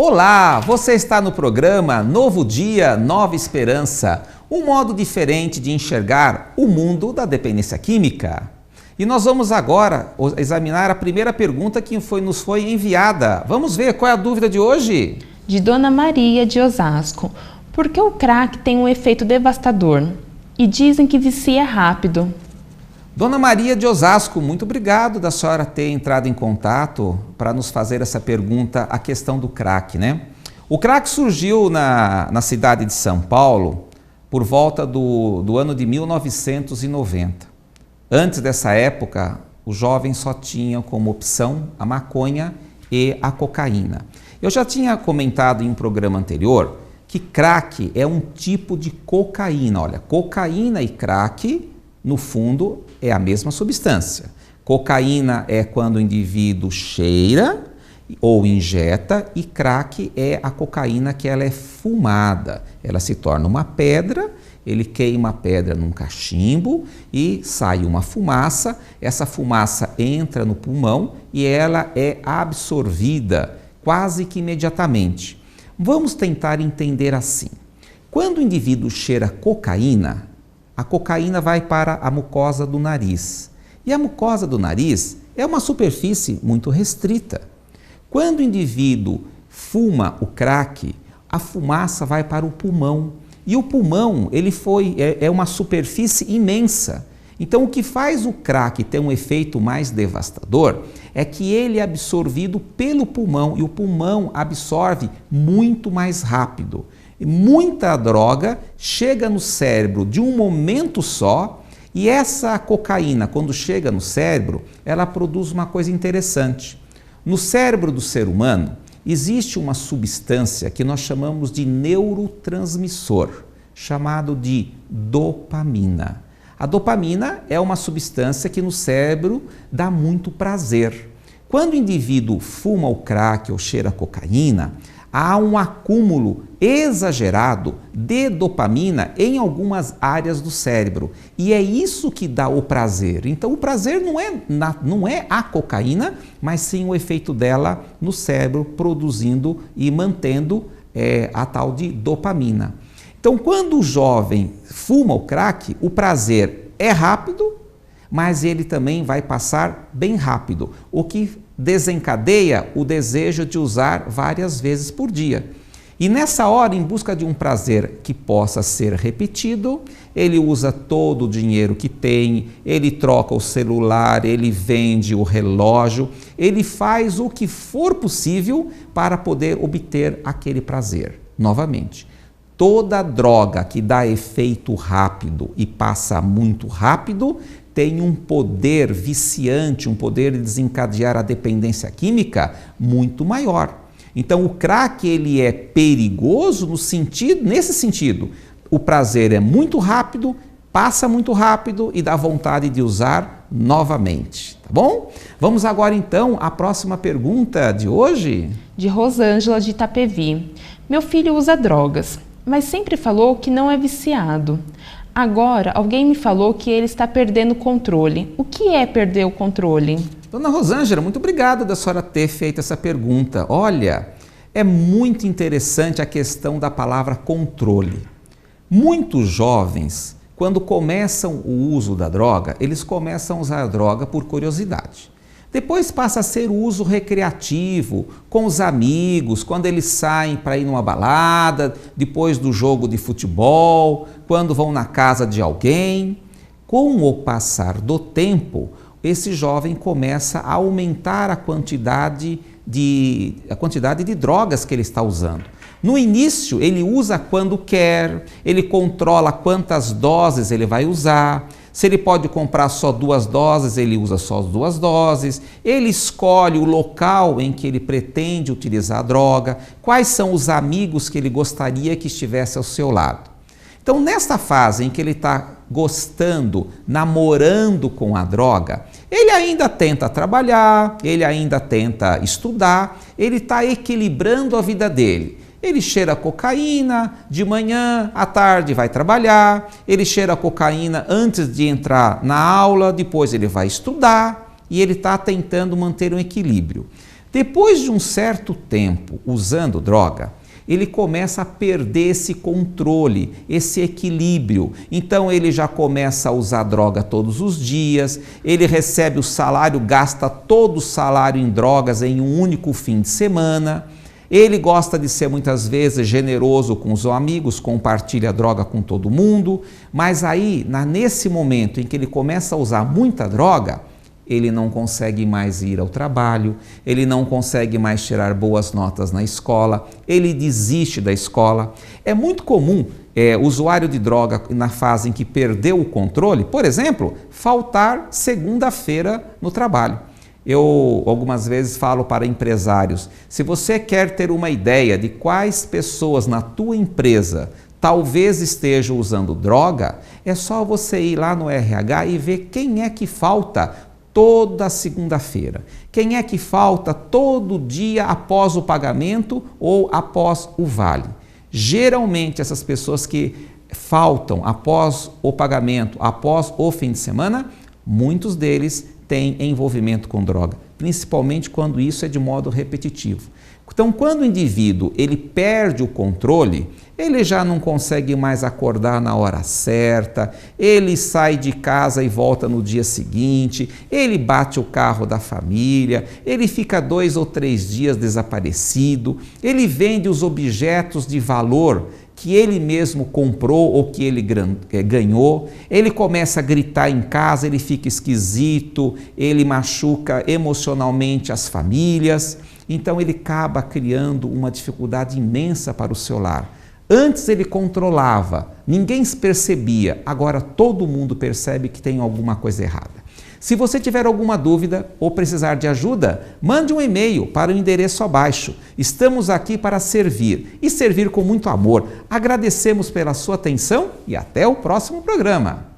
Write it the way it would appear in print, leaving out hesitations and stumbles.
Olá, você está no programa Novo Dia, Nova Esperança, um modo diferente de enxergar o mundo da dependência química. E nós vamos agora examinar a primeira pergunta que nos foi enviada. Vamos ver qual é a dúvida de hoje? De Dona Maria de Osasco. Por que o crack tem um efeito devastador? E dizem que vicia rápido. Dona Maria de Osasco, muito obrigado da senhora ter entrado em contato para nos fazer essa pergunta, a questão do crack, né? O crack surgiu na cidade de São Paulo por volta do ano de 1990. Antes dessa época, os jovens só tinham como opção a maconha e a cocaína. Eu já tinha comentado em um programa anterior que crack é um tipo de cocaína. Olha, cocaína e crack, no fundo, é a mesma substância. Cocaína é quando o indivíduo cheira ou injeta, e crack é a cocaína que ela é fumada. Ela se torna uma pedra, ele queima a pedra num cachimbo e sai uma fumaça. Essa fumaça entra no pulmão e ela é absorvida quase que imediatamente. Vamos tentar entender assim. Quando o indivíduo cheira cocaína, a cocaína vai para a mucosa do nariz. E a mucosa do nariz é uma superfície muito restrita. Quando o indivíduo fuma o crack, a fumaça vai para o pulmão. E o pulmão é uma superfície imensa. Então, o que faz o crack ter um efeito mais devastador é que ele é absorvido pelo pulmão e o pulmão absorve muito mais rápido. Muita droga chega no cérebro de um momento só, e essa cocaína, quando chega no cérebro, ela produz uma coisa interessante. No cérebro do ser humano, existe uma substância que nós chamamos de neurotransmissor, chamado de dopamina. A dopamina é uma substância que no cérebro dá muito prazer. Quando o indivíduo fuma o crack ou cheira cocaína, há um acúmulo exagerado de dopamina em algumas áreas do cérebro. E é isso que dá o prazer. Então, o prazer não é a cocaína, mas sim o efeito dela no cérebro, produzindo e mantendo a tal de dopamina. Então, quando o jovem fuma o crack, o prazer é rápido, mas ele também vai passar bem rápido, o que desencadeia o desejo de usar várias vezes por dia. E nessa hora, em busca de um prazer que possa ser repetido, ele usa todo o dinheiro que tem, ele troca o celular, ele vende o relógio, ele faz o que for possível para poder obter aquele prazer. Novamente, toda droga que dá efeito rápido e passa muito rápido tem um poder viciante, um poder de desencadear a dependência química muito maior. Então, o crack ele é perigoso nesse sentido. O prazer é muito rápido, passa muito rápido e dá vontade de usar novamente, tá bom? Vamos agora então à próxima pergunta de hoje. De Rosângela de Itapevi. Meu filho usa drogas, mas sempre falou que não é viciado. Agora, alguém me falou que ele está perdendo o controle. O que é perder o controle? Dona Rosângela, muito obrigado da senhora ter feito essa pergunta. Olha, é muito interessante a questão da palavra controle. Muitos jovens, quando começam o uso da droga, eles começam a usar a droga por curiosidade. Depois passa a ser o uso recreativo, com os amigos, quando eles saem para ir numa balada, depois do jogo de futebol, quando vão na casa de alguém. Com o passar do tempo, esse jovem começa a aumentar a quantidade de drogas que ele está usando. No início, ele usa quando quer, ele controla quantas doses ele vai usar. Se ele pode comprar só 2 doses, ele usa só as 2 doses. Ele escolhe o local em que ele pretende utilizar a droga, quais são os amigos que ele gostaria que estivesse ao seu lado. Então, nesta fase em que ele está gostando, namorando com a droga, ele ainda tenta trabalhar, ele ainda tenta estudar, ele está equilibrando a vida dele. Ele cheira cocaína de manhã, à tarde vai trabalhar, ele cheira cocaína antes de entrar na aula, depois ele vai estudar e ele está tentando manter um equilíbrio. Depois de um certo tempo usando droga, ele começa a perder esse controle, esse equilíbrio. Então ele já começa a usar droga todos os dias, ele recebe o salário, gasta todo o salário em drogas em um único fim de semana. Ele gosta de ser muitas vezes generoso com os amigos, compartilha a droga com todo mundo, mas aí, nesse momento em que ele começa a usar muita droga, ele não consegue mais ir ao trabalho, ele não consegue mais tirar boas notas na escola, ele desiste da escola. É muito comum usuário de droga na fase em que perdeu o controle, por exemplo, faltar segunda-feira no trabalho. Eu algumas vezes falo para empresários, se você quer ter uma ideia de quais pessoas na tua empresa talvez estejam usando droga, é só você ir lá no RH e ver quem é que falta toda segunda-feira. Quem é que falta todo dia após o pagamento ou após o vale? Geralmente essas pessoas que faltam após o pagamento, após o fim de semana, muitos deles têm envolvimento com droga, principalmente quando isso é de modo repetitivo. Então, quando o indivíduo ele perde o controle, ele já não consegue mais acordar na hora certa, ele sai de casa e volta no dia seguinte, ele bate o carro da família, ele fica 2 ou 3 dias desaparecido, ele vende os objetos de valor que ele mesmo comprou ou que ele ganhou, ele começa a gritar em casa, ele fica esquisito, ele machuca emocionalmente as famílias, então ele acaba criando uma dificuldade imensa para o seu lar. Antes ele controlava, ninguém percebia, agora todo mundo percebe que tem alguma coisa errada. Se você tiver alguma dúvida ou precisar de ajuda, mande um e-mail para o endereço abaixo. Estamos aqui para servir e servir com muito amor. Agradecemos pela sua atenção e até o próximo programa.